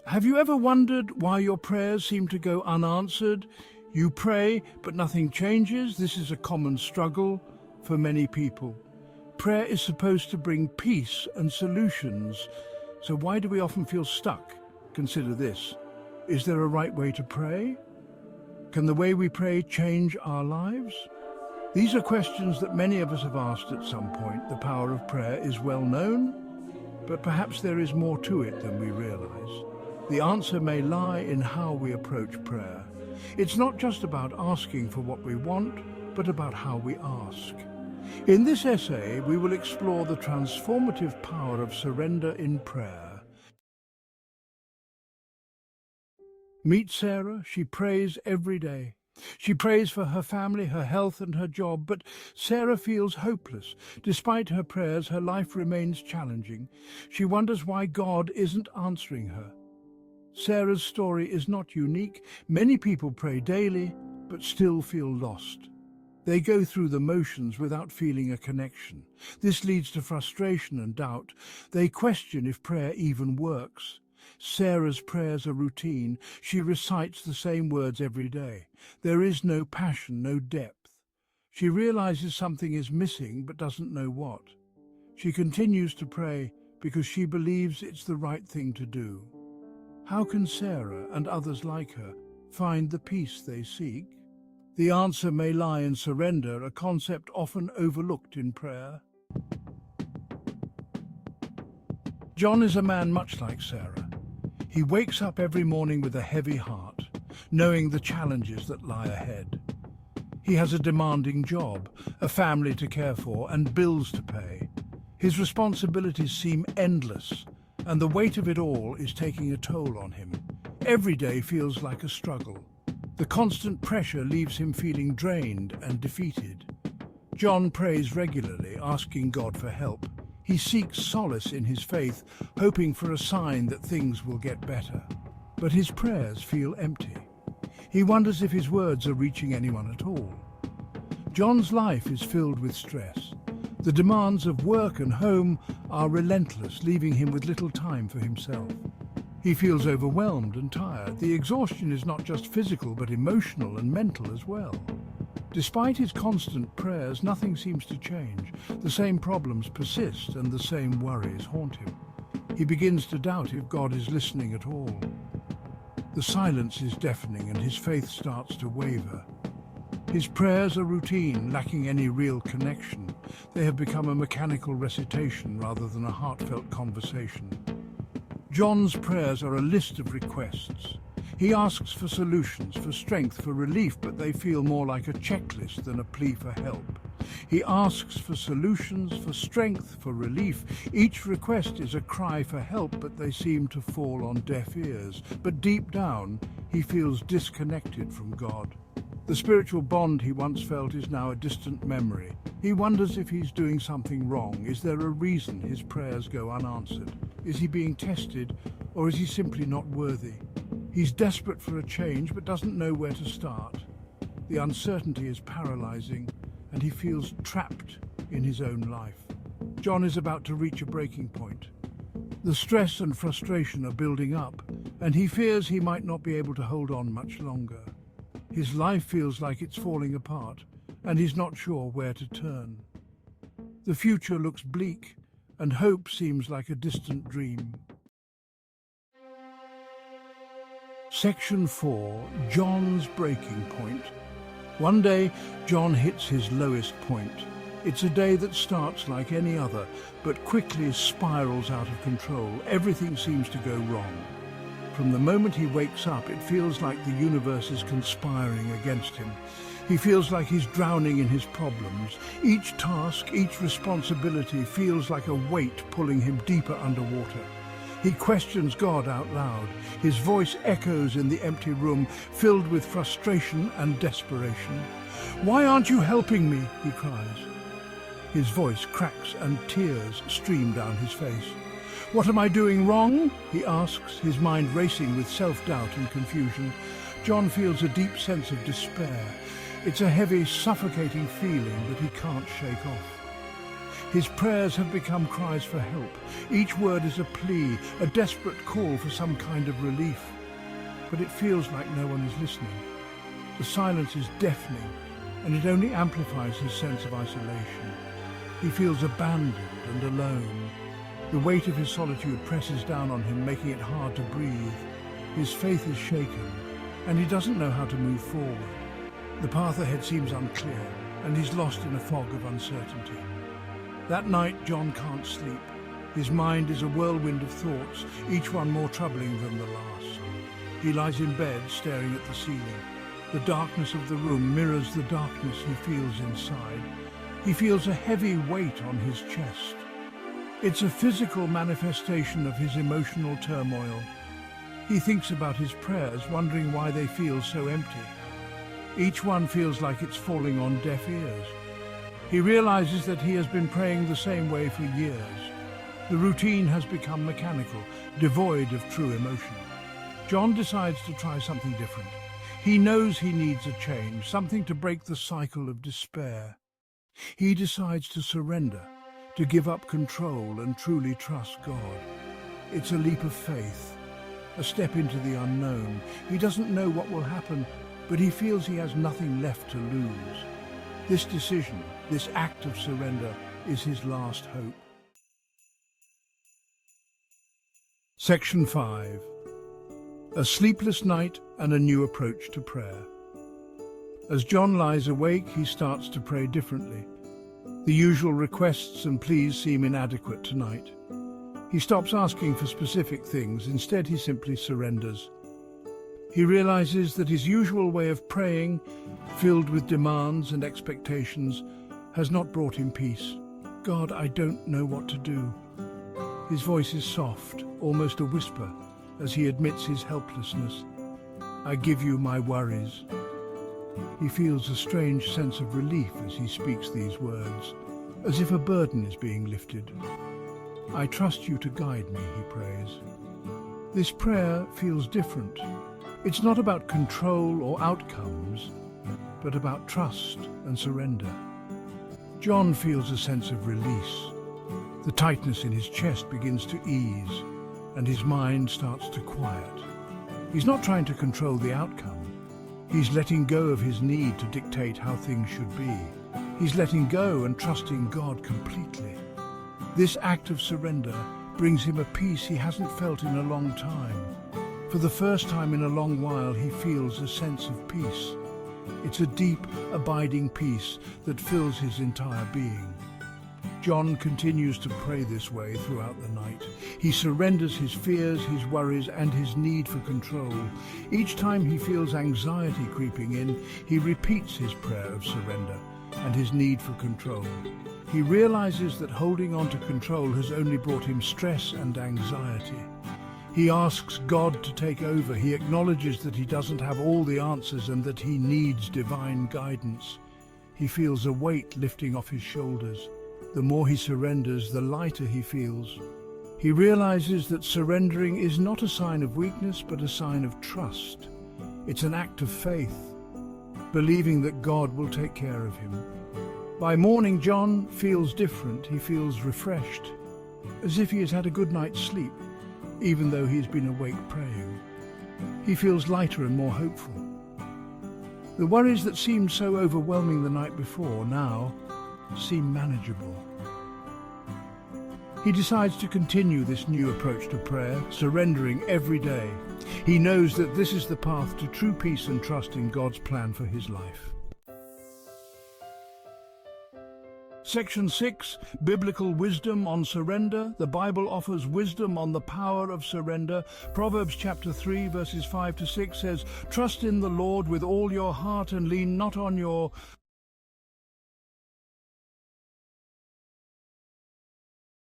Have you ever wondered why your prayers seem to go unanswered? You pray, but nothing changes. This is a common struggle for many people. Prayer is supposed to bring peace and solutions. So why do we often feel stuck? Consider this. Is there a right way to pray? Can the way we pray change our lives? These are questions that many of us have asked at some point. The power of prayer is well known, but perhaps there is more to it than we realize. The answer may lie in how we approach prayer. It's not just about asking for what we want, but about how we ask. In this essay, we will explore the transformative power of surrender in prayer. Meet Sarah. She prays every day. She prays for her family, her health and her job, but Sarah feels hopeless. Despite her prayers, her life remains challenging. She wonders why God isn't answering her. Sarah's story is not unique. Many people pray daily, but still feel lost. They go through the motions without feeling a connection. This leads to frustration and doubt. They question if prayer even works. Sarah's prayers are routine. She recites the same words every day. There is no passion, no depth. She realizes something is missing, but doesn't know what. She continues to pray because she believes it's the right thing to do. How can Sarah and others like her find the peace they seek? The answer may lie in surrender, a concept often overlooked in prayer. John is a man much like Sarah. He wakes up every morning with a heavy heart, knowing the challenges that lie ahead. He has a demanding job, a family to care for, and bills to pay. His responsibilities seem endless, and the weight of it all is taking a toll on him. Every day feels like a struggle. The constant pressure leaves him feeling drained and defeated. John prays regularly, asking God for help. He seeks solace in his faith, hoping for a sign that things will get better. But his prayers feel empty. He wonders if his words are reaching anyone at all. John's life is filled with stress. The demands of work and home are relentless, leaving him with little time for himself. He feels overwhelmed and tired. The exhaustion is not just physical, but emotional and mental as well. Despite his constant prayers, nothing seems to change. The same problems persist and the same worries haunt him. He begins to doubt if God is listening at all. The silence is deafening and his faith starts to waver. His prayers are routine, lacking any real connection. They have become a mechanical recitation rather than a heartfelt conversation. John's prayers are a list of requests. He asks for solutions, for strength, for relief, but they feel more like a checklist than a plea for help. He asks for solutions, for strength, for relief. Each request is a cry for help, but they seem to fall on deaf ears. But deep down, he feels disconnected from God. The spiritual bond he once felt is now a distant memory. He wonders if he's doing something wrong. Is there a reason his prayers go unanswered? Is he being tested, or is he simply not worthy? He's desperate for a change, but doesn't know where to start. The uncertainty is paralyzing, and he feels trapped in his own life. John is about to reach a breaking point. The stress and frustration are building up, and he fears he might not be able to hold on much longer. His life feels like it's falling apart, and he's not sure where to turn. The future looks bleak, and hope seems like a distant dream. Section 4. John's breaking point. One day, John hits his lowest point. It's a day that starts like any other, but quickly spirals out of control. Everything seems to go wrong. From the moment he wakes up, it feels like the universe is conspiring against him. He feels like he's drowning in his problems. Each task, each responsibility feels like a weight pulling him deeper underwater. He questions God out loud. His voice echoes in the empty room, filled with frustration and desperation. "Why aren't you helping me?" he cries. His voice cracks and tears stream down his face. "What am I doing wrong?" he asks, his mind racing with self-doubt and confusion. John feels a deep sense of despair. It's a heavy, suffocating feeling that he can't shake off. His prayers have become cries for help. Each word is a plea, a desperate call for some kind of relief. But it feels like no one is listening. The silence is deafening, and it only amplifies his sense of isolation. He feels abandoned and alone. The weight of his solitude presses down on him, making it hard to breathe. His faith is shaken, and he doesn't know how to move forward. The path ahead seems unclear, and he's lost in a fog of uncertainty. That night, Jon can't sleep. His mind is a whirlwind of thoughts, each one more troubling than the last. He lies in bed, staring at the ceiling. The darkness of the room mirrors the darkness he feels inside. He feels a heavy weight on his chest. It's a physical manifestation of his emotional turmoil. He thinks about his prayers, wondering why they feel so empty. Each one feels like it's falling on deaf ears. He realizes that he has been praying the same way for years. The routine has become mechanical, devoid of true emotion. Jon decides to try something different. He knows he needs a change, something to break the cycle of despair. He decides to surrender, to give up control and truly trust God. It's a leap of faith, a step into the unknown. He doesn't know what will happen, but he feels he has nothing left to lose. This decision, this act of surrender, is his last hope. Section 5. A sleepless night and a new approach to prayer. As Jon lies awake, he starts to pray differently. The usual requests and pleas seem inadequate tonight. He stops asking for specific things. Instead, he simply surrenders. He realizes that his usual way of praying, filled with demands and expectations, has not brought him peace. God, I don't know what to do. His voice is soft, almost a whisper, as he admits his helplessness. I give you my worries. He feels a strange sense of relief as he speaks these words, as if a burden is being lifted. I trust you to guide me, he prays. This prayer feels different. It's not about control or outcomes, but about trust and surrender. Jon feels a sense of release. The tightness in his chest begins to ease, and his mind starts to quiet. He's not trying to control the outcome. He's letting go of his need to dictate how things should be. He's letting go and trusting God completely. This act of surrender brings him a peace he hasn't felt in a long time. For the first time in a long while, he feels a sense of peace. It's a deep, abiding peace that fills his entire being. Jon continues to pray this way throughout the night. He surrenders his fears, his worries, and his need for control. Each time he feels anxiety creeping in, he repeats his prayer of surrender and his need for control. He realizes that holding on to control has only brought him stress and anxiety. He asks God to take over. He acknowledges that he doesn't have all the answers and that he needs divine guidance. He feels a weight lifting off his shoulders. The more he surrenders, the lighter he feels. He realizes that surrendering is not a sign of weakness, but a sign of trust. It's an act of faith, believing that God will take care of him. By morning, Jon feels different. He feels refreshed, as if he has had a good night's sleep, even though he's been awake praying. He feels lighter and more hopeful. The worries that seemed so overwhelming the night before now seem manageable. He decides to continue this new approach to prayer, surrendering every day. He knows that this is the path to true peace and trust in God's plan for his life. Section 6, Biblical Wisdom on Surrender. The Bible offers wisdom on the power of surrender. Proverbs chapter 3, verses 5 to 6 says, "Trust in the Lord with all your heart and lean not on your